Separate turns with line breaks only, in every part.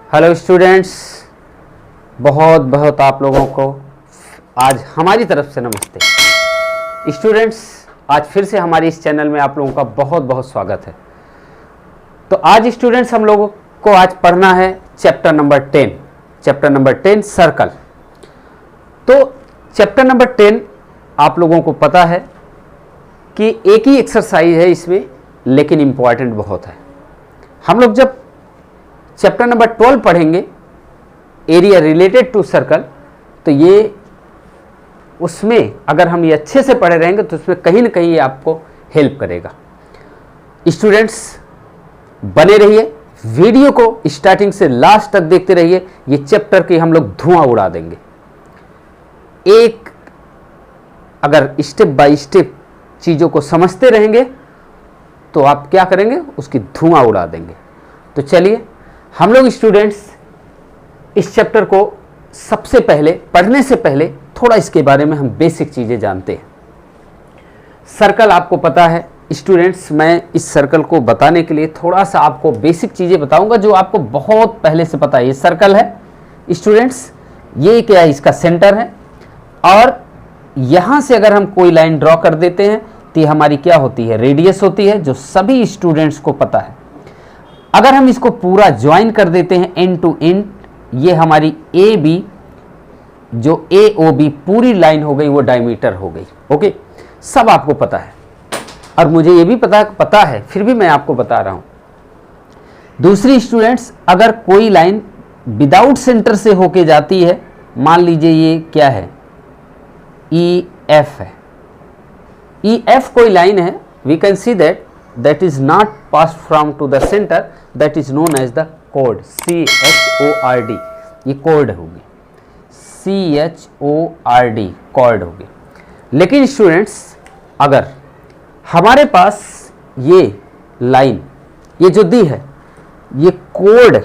Hello students, बहुत बहुत आप लोगों को आज हमारी तरफ से नमस्ते। स्टूडेंट्स, आज फिर से हमारे इस चैनल में आप लोगों का बहुत बहुत स्वागत है। तो आज स्टूडेंट्स हम लोगों को आज पढ़ना है चैप्टर नंबर 10 सर्कल। तो चैप्टर नंबर 10 आप लोगों को पता है कि एक ही एक्सरसाइज है इसमें, लेकिन इम्पॉर्टेंट बहुत है। हम लोग जब चैप्टर नंबर 12 पढ़ेंगे एरिया रिलेटेड टू सर्कल, तो ये उसमें अगर हम ये अच्छे से पढ़े रहेंगे तो उसमें कहीं ना कहीं ये आपको हेल्प करेगा। स्टूडेंट्स बने रहिए, वीडियो को स्टार्टिंग से लास्ट तक देखते रहिए। ये चैप्टर के हम लोग धुआं उड़ा देंगे। एक अगर स्टेप बाय स्टेप चीज़ों को समझते रहेंगे तो आप क्या करेंगे, उसकी धुआं उड़ा देंगे। तो चलिए हम लोग स्टूडेंट्स इस चैप्टर को सबसे पहले पढ़ने से पहले थोड़ा इसके बारे में हम बेसिक चीज़ें जानते हैं। सर्कल आपको पता है स्टूडेंट्स, मैं इस सर्कल को बताने के लिए थोड़ा सा आपको बेसिक चीज़ें बताऊंगा जो आपको बहुत पहले से पता है। ये सर्कल है स्टूडेंट्स, ये क्या है, इसका सेंटर है, और यहाँ से अगर हम कोई लाइन ड्रॉ कर देते हैं तो ये हमारी क्या होती है, रेडियस होती है, जो सभी स्टूडेंट्स को पता है। अगर हम इसको पूरा ज्वाइन कर देते हैं एंड टू एंड, ये हमारी ए बी, जो ए ओ बी पूरी लाइन हो गई, वो डायमीटर हो गई। ओके, सब आपको पता है और मुझे ये भी पता है, फिर भी मैं आपको बता रहा हूं। दूसरी स्टूडेंट्स, अगर कोई लाइन विदाउट सेंटर से होके जाती है, मान लीजिए ये क्या है, ई एफ है, ई एफ कोई लाइन है, we can see that is not passed from to the center, that is known as the chord, CHORD। ये chord होगी, CHORD chord होगी। लेकिन स्टूडेंट्स अगर हमारे पास ये लाइन, ये जो दी है, ये chord,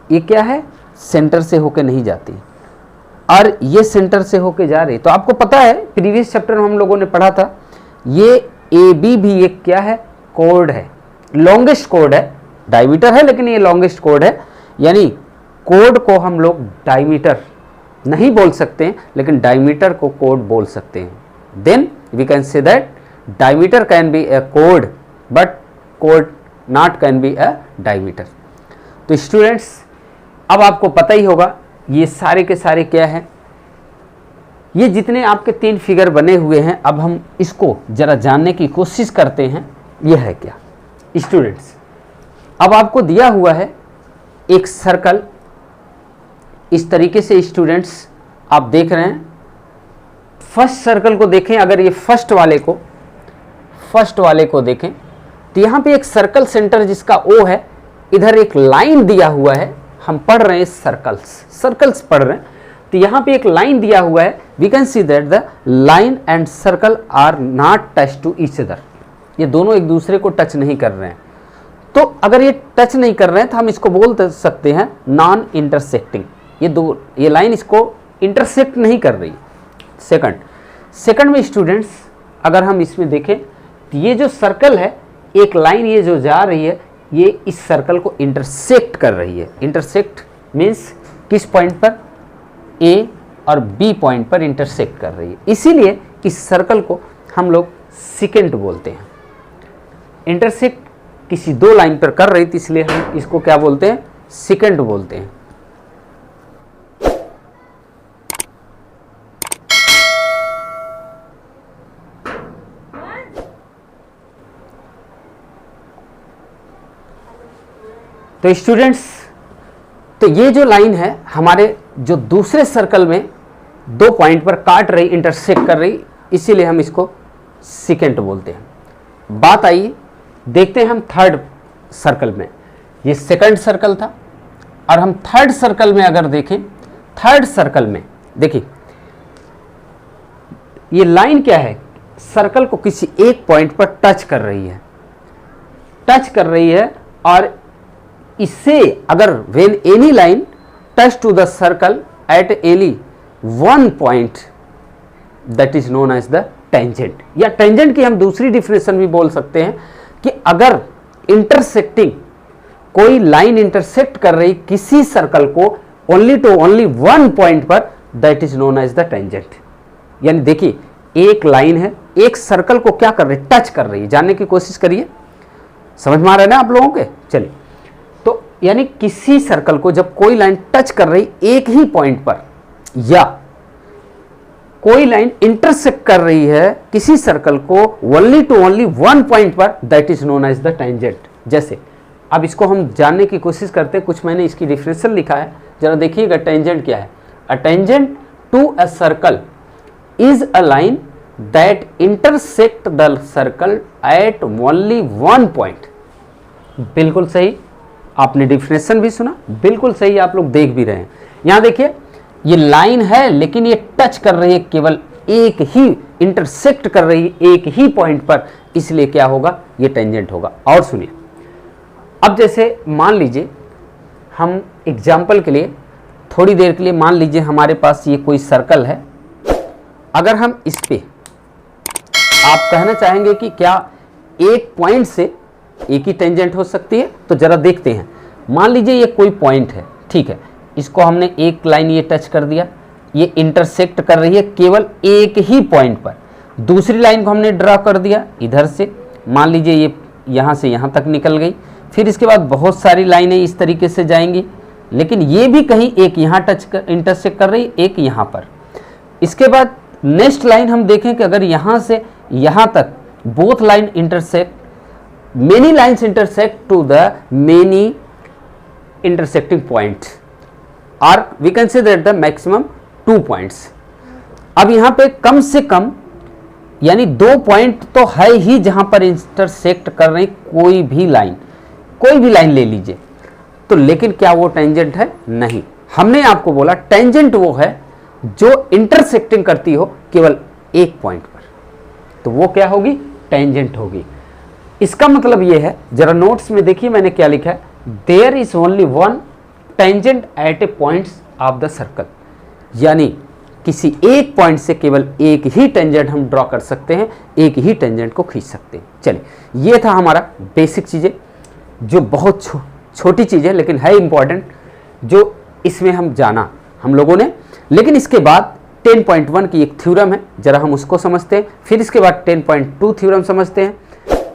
ये क्या है, सेंटर से होके नहीं जाती और ये सेंटर से होके जा रही। तो आपको पता है प्रीवियस चैप्टर में हम लोगों ने पढ़ा था, ये ए बी भी एक क्या है, कोड है, लॉन्गेस्ट कोड है, डायमीटर है लेकिन ये लॉन्गेस्ट कोड है। यानी कोड को हम लोग डायमीटर नहीं बोल सकते हैं, लेकिन डायमीटर को कोड बोल सकते हैं। Then we can say that diameter can be a code but code not can be a diameter. तो स्टूडेंट्स अब आपको पता ही होगा ये सारे के सारे क्या है, ये जितने आपके 3 फिगर बने हुए हैं, अब हम इसको जरा जानने की कोशिश करते हैं। यह है क्या स्टूडेंट्स, अब आपको दिया हुआ है एक सर्कल इस तरीके से। स्टूडेंट्स आप देख रहे हैं, फर्स्ट सर्कल को देखें, अगर ये फर्स्ट वाले को देखें तो यहाँ पे एक सर्कल सेंटर जिसका O है, इधर एक लाइन दिया हुआ है। हम पढ़ रहे हैं सर्कल्स पढ़ रहे हैं, तो यहाँ पे एक लाइन दिया हुआ है। We can see that the line and circle are not touch to each other. ये दोनों एक दूसरे को टच नहीं कर रहे हैं। तो अगर ये टच नहीं कर रहे हैं तो हम इसको बोल सकते हैं नॉन इंटरसेक्टिंग। ये लाइन इसको इंटरसेक्ट नहीं कर रही। सेकंड में स्टूडेंट्स अगर हम इसमें देखें तो ये जो सर्कल है, एक लाइन ये जो जा रही है, ये इस सर्कल को इंटरसेक्ट कर रही है। इंटरसेक्ट मीन्स किस पॉइंट पर, ए और बी पॉइंट पर इंटरसेक्ट कर रही है, इसीलिए इस सर्कल को हम लोग सिकेंट बोलते हैं। इंटरसेक्ट किसी 2 लाइन पर कर रही थी, इसलिए हम इसको क्या बोलते हैं, सिकेंट बोलते हैं। तो स्टूडेंट्स, तो ये जो लाइन है हमारे जो दूसरे सर्कल में 2 पॉइंट पर काट रही, इंटरसेक्ट कर रही, इसीलिए हम इसको सिकेंट बोलते हैं। बात आइए देखते हैं हम थर्ड सर्कल में। ये सेकंड सर्कल था और हम थर्ड सर्कल में अगर देखें, थर्ड सर्कल में देखिए ये लाइन क्या है, सर्कल को किसी एक पॉइंट पर टच कर रही है और इससे अगर when any line touch to the circle at any one point, that is known as the tangent. या टेंजेंट की हम दूसरी डिफिनेशन भी बोल सकते हैं कि अगर इंटरसेक्टिंग कोई लाइन इंटरसेक्ट कर रही किसी सर्कल को only to only one point पर, that is known as the tangent. यानी देखिए, एक लाइन है, एक सर्कल को क्या कर रही है, टच कर रही है। जानने की कोशिश करिए, समझ में आ रहा है ना आप लोगों के। चलिए, तो यानी किसी सर्कल को जब कोई लाइन टच कर रही एक ही पॉइंट पर, या कोई लाइन इंटरसेक्ट कर रही है किसी सर्कल को only to only one point पर, that is known as the tangent. जैसे अब इसको हम जानने की कोशिश करते हैं, कुछ मैंने इसकी डिफिनेशन लिखा है, जरा देखिएगा टेंजेंट क्या है। A tangent to a circle is a line that intersect the circle at only one point. बिल्कुल सही, आपने डिफिनेशन भी सुना, बिल्कुल सही, आप लोग देख भी रहे हैं। यहां देखिए, ये लाइन है लेकिन ये टच कर रही है केवल एक ही, इंटरसेक्ट कर रही है एक ही पॉइंट पर, इसलिए क्या होगा, ये टेंजेंट होगा। और सुनिए, अब जैसे मान लीजिए हम एग्जाम्पल के लिए थोड़ी देर के लिए मान लीजिए हमारे पास ये कोई सर्कल है, अगर हम इस पे आप कहना चाहेंगे कि क्या एक पॉइंट से एक ही टेंजेंट हो सकती है, तो जरा देखते हैं। मान लीजिए ये कोई पॉइंट है, ठीक है, इसको हमने एक लाइन ये टच कर दिया, ये इंटरसेक्ट कर रही है केवल एक ही पॉइंट पर। दूसरी लाइन को हमने ड्रा कर दिया इधर से, मान लीजिए ये यहाँ से यहाँ तक निकल गई, फिर इसके बाद बहुत सारी लाइनें इस तरीके से जाएंगी, लेकिन ये भी कहीं एक यहाँ इंटरसेक्ट कर रही, एक यहाँ पर। इसके बाद नेक्स्ट लाइन हम देखें कि अगर यहाँ से यहाँ तक both line intersect, many lines intersect to the many intersecting points, और we can say that the maximum 2 points. अब यहाँ पे कम से कम यानी 2 पॉइंट तो है ही जहां पर इंटरसेक्ट कर रही कोई भी लाइन ले लीजिए, तो लेकिन क्या वो टेंजेंट है? नहीं। हमने आपको बोला टेंजेंट वो है जो इंटरसेक्टिंग करती हो केवल एक पॉइंट पर, तो वो क्या होगी? टेंजेंट होगी। इसका मतलब ये है, जरा नोट्स में देखिए मैंने क्या लिखा है, there is only one tangent at a points of the circle, यानी किसी एक पॉइंट से केवल एक ही टेंजेंट हम ड्रॉ कर सकते हैं, एक ही टेंजेंट को खींच सकते हैं। चलिए, ये था हमारा बेसिक चीज़ें, जो बहुत छोटी चीज़ है लेकिन है इंपॉर्टेंट, जो इसमें हम जाना हम लोगों ने। लेकिन इसके बाद 10.1 की एक थ्योरम है, जरा हम उसको समझते हैं, फिर इसके बाद 10.2 थ्योरम समझते हैं।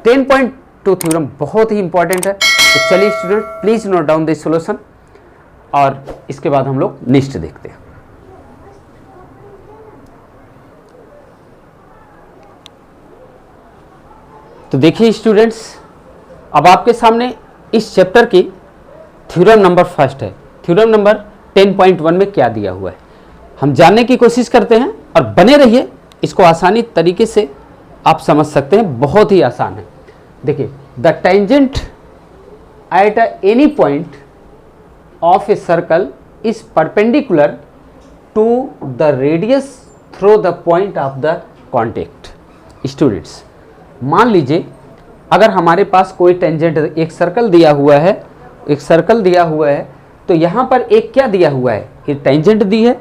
10.2 थ्योरम बहुत ही इंपॉर्टेंट है, तो चलिए student please note down this solution, और इसके बाद हम लोग नेक्स्ट देखते हैं। तो देखिए स्टूडेंट्स, अब आपके सामने इस चैप्टर की थ्योरम नंबर फर्स्ट है। थ्योरम नंबर 10.1 में क्या दिया हुआ है हम जानने की कोशिश करते हैं, और बने रहिए, इसको आसानी तरीके से आप समझ सकते हैं, बहुत ही आसान है। देखिए, the tangent at any point of a circle is perpendicular to the radius through the point of the contact. Students, मान लीजिए अगर हमारे पास कोई टेंजेंट, एक सर्कल दिया हुआ है, तो यहाँ पर एक क्या दिया हुआ है, ये टेंजेंट दी है,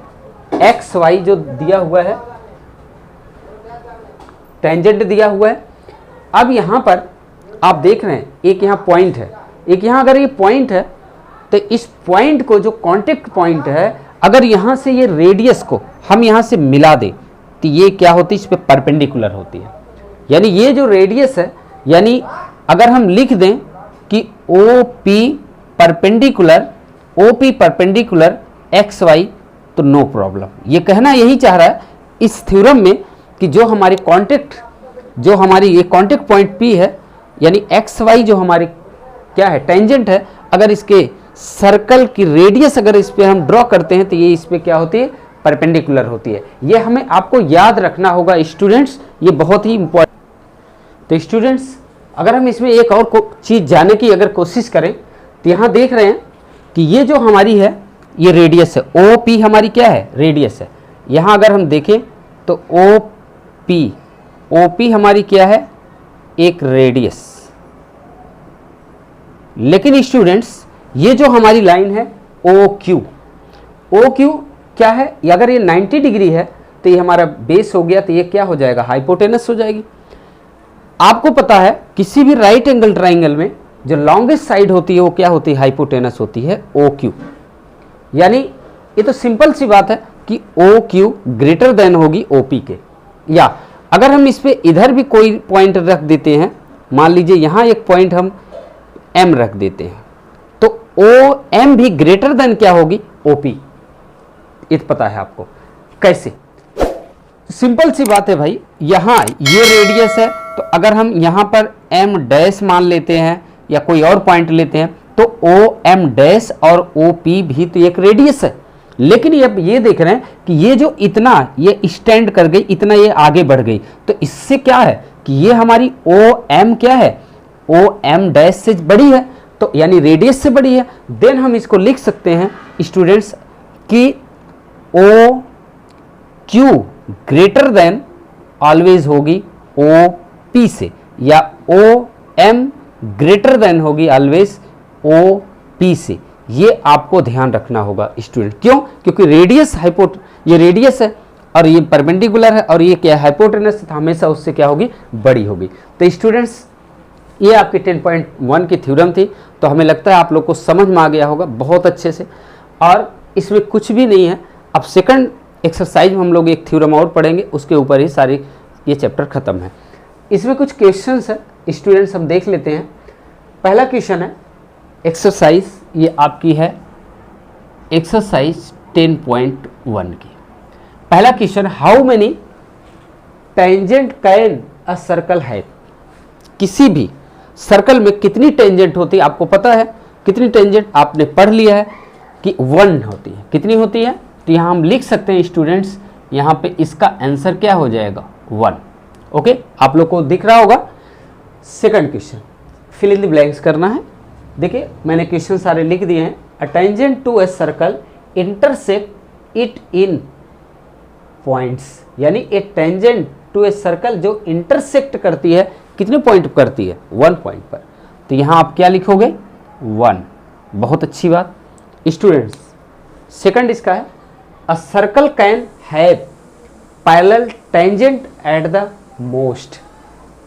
एक्स वाई जो दिया हुआ है, टेंजेंट दिया हुआ है। अब यहाँ पर आप देख रहे हैं एक यहाँ पॉइंट है, एक यहाँ अगर ये पॉइंट है, तो इस पॉइंट को जो कांटेक्ट पॉइंट है, अगर यहाँ से ये रेडियस को हम यहाँ से मिला दें, तो ये क्या होती है, इस पे परपेंडिकुलर होती है। यानी ये जो रेडियस है, यानी अगर हम लिख दें कि OP परपेंडिकुलर एक्स वाई, तो नो प्रॉब्लम। ये कहना यही चाह रहा है इस थ्योरम में कि जो हमारी ये कांटेक्ट पॉइंट P है, यानी एक्स वाई जो हमारी क्या है, टेंजेंट है, अगर इसके सर्कल की रेडियस अगर इस पे हम ड्रॉ करते हैं, तो ये इस पे क्या होती है, परपेंडिकुलर होती है। ये हमें आपको याद रखना होगा स्टूडेंट्स, ये बहुत ही इंपॉर्टेंट। तो स्टूडेंट्स, अगर हम इसमें एक और चीज़ जानने की अगर कोशिश करें, तो यहाँ देख रहे हैं कि ये जो हमारी है, ये रेडियस है, OP हमारी क्या है, रेडियस है। यहाँ अगर हम देखें तो OP हमारी क्या है, एक रेडियस। लेकिन स्टूडेंट्स, ये जो हमारी लाइन है OQ क्या है, अगर ये 90 डिग्री है, तो ये हमारा बेस हो गया, तो ये क्या हो जाएगा, हाइपोटेनस हो जाएगी। आपको पता है किसी भी राइट एंगल ट्राइंगल में जो लॉन्गेस्ट साइड होती है वो क्या होती है, हाइपोटेनस होती है ओ क्यू। यानी ये तो सिंपल सी बात है कि ओ क्यू ग्रेटर देन होगी ओपी के। या अगर हम इस पे इधर भी कोई पॉइंट रख देते हैं, मान लीजिए यहाँ एक पॉइंट हम एम रख देते हैं, तो ओ एम भी ग्रेटर देन क्या होगी, ओपी। ये तो पता है आपको कैसे, सिंपल सी बात है भाई। यहाँ ये रेडियस है, तो अगर हम यहाँ पर एम डैश मान लेते हैं या कोई और पॉइंट लेते हैं, तो ओ एम डैश और ओ पी भी तो एक रेडियस है। लेकिन अब ये देख रहे हैं कि ये जो इतना ये स्टैंड कर गई, इतना ये आगे बढ़ गई, तो इससे क्या है कि ये हमारी ओ एम क्या है, ओ एम डैश से बड़ी है, तो यानी रेडियस से बड़ी है। देन हम इसको लिख सकते हैं स्टूडेंट्स कि O Q greater than always होगी ओ पी से, या ओ एम ग्रेटर देन होगी ऑलवेज ओ पी से। ये आपको ध्यान रखना होगा स्टूडेंट। क्यों? क्योंकि रेडियस ये रेडियस है और ये परपेंडिकुलर है, और ये क्या है, हाइपोटेनस, हमेशा उससे क्या होगी, बड़ी होगी। तो स्टूडेंट्स ये आपकी 10.1 की थ्योरम थी। तो हमें लगता है आप लोग को समझ में आ गया होगा बहुत अच्छे से, और इसमें कुछ भी नहीं है। अब सेकंड एक्सरसाइज में हम लोग एक थ्योरम और पढ़ेंगे, उसके ऊपर ही सारी ये चैप्टर खत्म है। इसमें कुछ क्वेश्चंस है स्टूडेंट्स, हम देख लेते हैं। पहला क्वेश्चन है एक्सरसाइज, ये आपकी है एक्सरसाइज 10.1 की। पहला question, how many tangent can a circle है। किसी भी सर्कल में कितनी टेंजेंट होती है, आपको पता है कितनी टेंजेंट, आपने पढ़ लिया है कि 1 होती है। कितनी होती है? तो यहाँ हम लिख सकते हैं स्टूडेंट्स, यहाँ पे इसका आंसर क्या हो जाएगा, 1। ओके, आप लोग को दिख रहा होगा। Second question, fill in the blanks करना है। देखिए मैंने क्वेश्चन सारे लिख दिए हैं। A tangent to a circle intersect it in points, यानी a tangent to a circle जो इंटरसेक्ट करती है, कितने पॉइंट करती है, 1 पॉइंट पर। तो यहाँ आप क्या लिखोगे, 1। बहुत अच्छी बात स्टूडेंट्स। सेकंड इसका है, a circle can have parallel tangent at the most,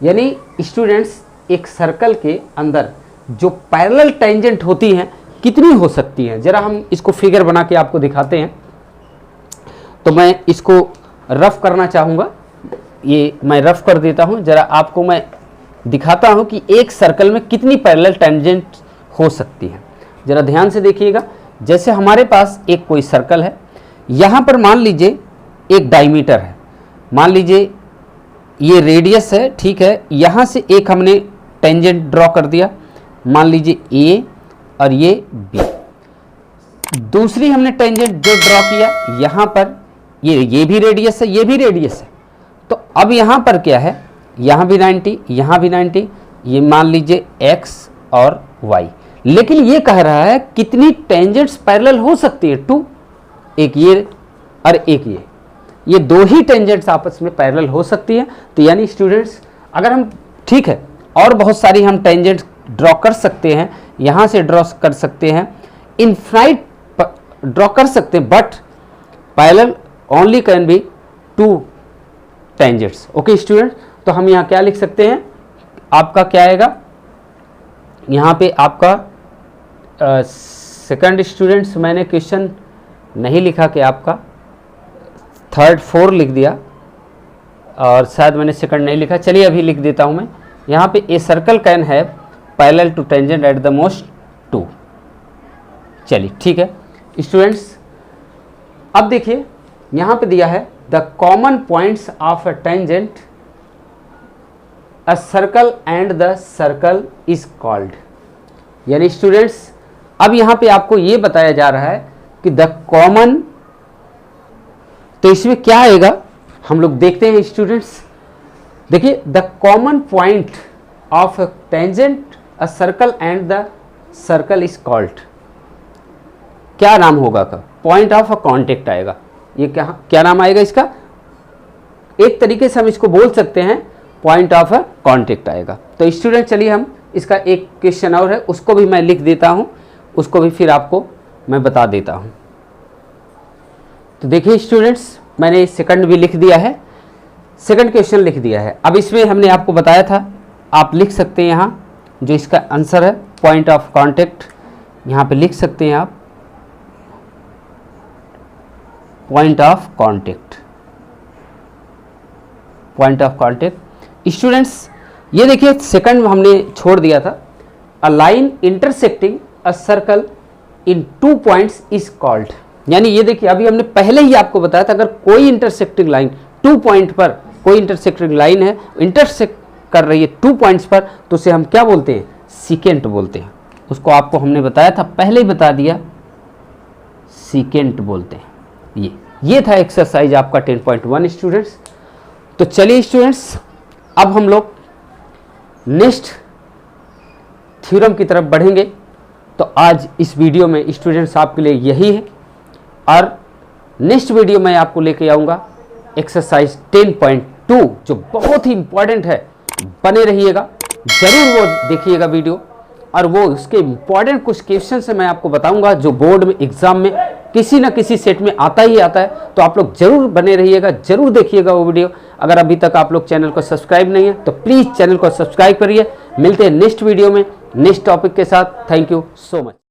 यानी स्टूडेंट्स एक सर्कल के अंदर जो पैरेलल टेंजेंट होती हैं कितनी हो सकती हैं। जरा हम इसको फिगर बना के आपको दिखाते हैं। तो मैं इसको रफ करना चाहूँगा, ये मैं रफ कर देता हूँ। जरा आपको मैं दिखाता हूँ कि एक सर्कल में कितनी पैरेलल टेंजेंट हो सकती है। जरा ध्यान से देखिएगा। जैसे हमारे पास एक कोई सर्कल है, यहाँ पर मान लीजिए एक डायमीटर है, मान लीजिए ये रेडियस है, ठीक है। यहाँ से एक हमने टेंजेंट ड्रॉ कर दिया, मान लीजिए ए और ये बी। दूसरी हमने टेंजेंट जो ड्रॉ किया यहाँ पर, ये भी रेडियस है, ये भी रेडियस है। तो अब यहाँ पर क्या है, यहाँ भी 90, यहाँ भी 90, ये मान लीजिए x और y। लेकिन ये कह रहा है कितनी टेंजेंट्स पैरेलल हो सकती है, 2, एक ये और एक ये 2 ही टेंजेंट्स आपस में पैरेलल हो सकती है। तो यानी स्टूडेंट्स अगर हम, ठीक है, और बहुत सारी हम टेंजेंट्स ड्रॉ कर सकते हैं, यहाँ से ड्रॉ कर सकते हैं, इनफाइनाइट ड्रॉ कर सकते हैं, but parallel only can be 2 tangents. Okay student, तो हम यहाँ क्या लिख सकते हैं, आपका क्या आएगा यहाँ पे आपका सेकंड स्टूडेंट्स, मैंने क्वेश्चन नहीं लिखा कि आपका 3rd 4 लिख दिया, और शायद मैंने सेकंड नहीं लिखा। चलिए अभी लिख देता हूँ मैं। यहाँ पे a circle can have parallel to tangent at the most 2। चलिए ठीक है स्टूडेंट्स। अब देखिए यहाँ पे दिया है the common points of a tangent a circle and the circle is called, यानी स्टूडेंट्स अब यहाँ पे आपको ये बताया जा रहा है कि द कॉमन, तो इसमें क्या आएगा हम लोग देखते हैं स्टूडेंट्स। देखिए the common point of a tangent a circle and the circle is called, क्या नाम होगा का, पॉइंट ऑफ अ कॉन्टेक्ट आएगा। ये क्या नाम आएगा इसका, एक तरीके से हम इसको बोल सकते हैं पॉइंट ऑफ अ कॉन्टेक्ट आएगा। तो स्टूडेंट चलिए हम इसका एक क्वेश्चन और है, उसको भी मैं लिख देता हूं, उसको भी फिर आपको मैं बता देता हूं। तो देखिए स्टूडेंट्स मैंने सेकंड भी लिख दिया है, सेकंड क्वेश्चन लिख दिया है। अब इसमें हमने आपको बताया था, आप लिख सकते हैं यहाँ, जो इसका आंसर है पॉइंट ऑफ कांटेक्ट, यहाँ पे लिख सकते हैं आप point of contact, point of contact. Students ये देखिए सेकंड में हमने छोड़ दिया था, a line intersecting a circle in 2 points is called. यानी ये देखिए अभी हमने पहले ही आपको बताया था, अगर कोई इंटरसेक्टिंग लाइन 2 पॉइंट पर, कोई इंटरसेक्टिंग लाइन है इंटरसेक्ट कर रही है 2 पॉइंट्स पर, तो उसे हम क्या बोलते हैं, सीकेंट बोलते हैं। उसको आपको हमने बताया था, पहले ही बता दिया, सीकेंट बोलते हैं। ये था एक्सरसाइज आपका 10.1 स्टूडेंट्स। तो चलिए स्टूडेंट्स अब हम लोग नेक्स्ट थ्योरम की तरफ बढ़ेंगे। तो आज इस वीडियो में स्टूडेंट्स आपके लिए यही है, और नेक्स्ट वीडियो में आपको लेके आऊँगा एक्सरसाइज 10.2 जो बहुत ही इंपॉर्टेंट है। बने रहिएगा, जरूर वो देखिएगा वीडियो, और वो उसके इंपॉर्टेंट कुछ क्वेश्चन से मैं आपको बताऊंगा जो बोर्ड में एग्जाम में किसी न किसी सेट में आता ही आता है। तो आप लोग जरूर बने रहिएगा, जरूर देखिएगा वो वीडियो। अगर अभी तक आप लोग चैनल को सब्सक्राइब नहीं है तो प्लीज़ चैनल को सब्सक्राइब करिए। मिलते हैं नेक्स्ट वीडियो में नेक्स्ट टॉपिक के साथ। Thank you so much.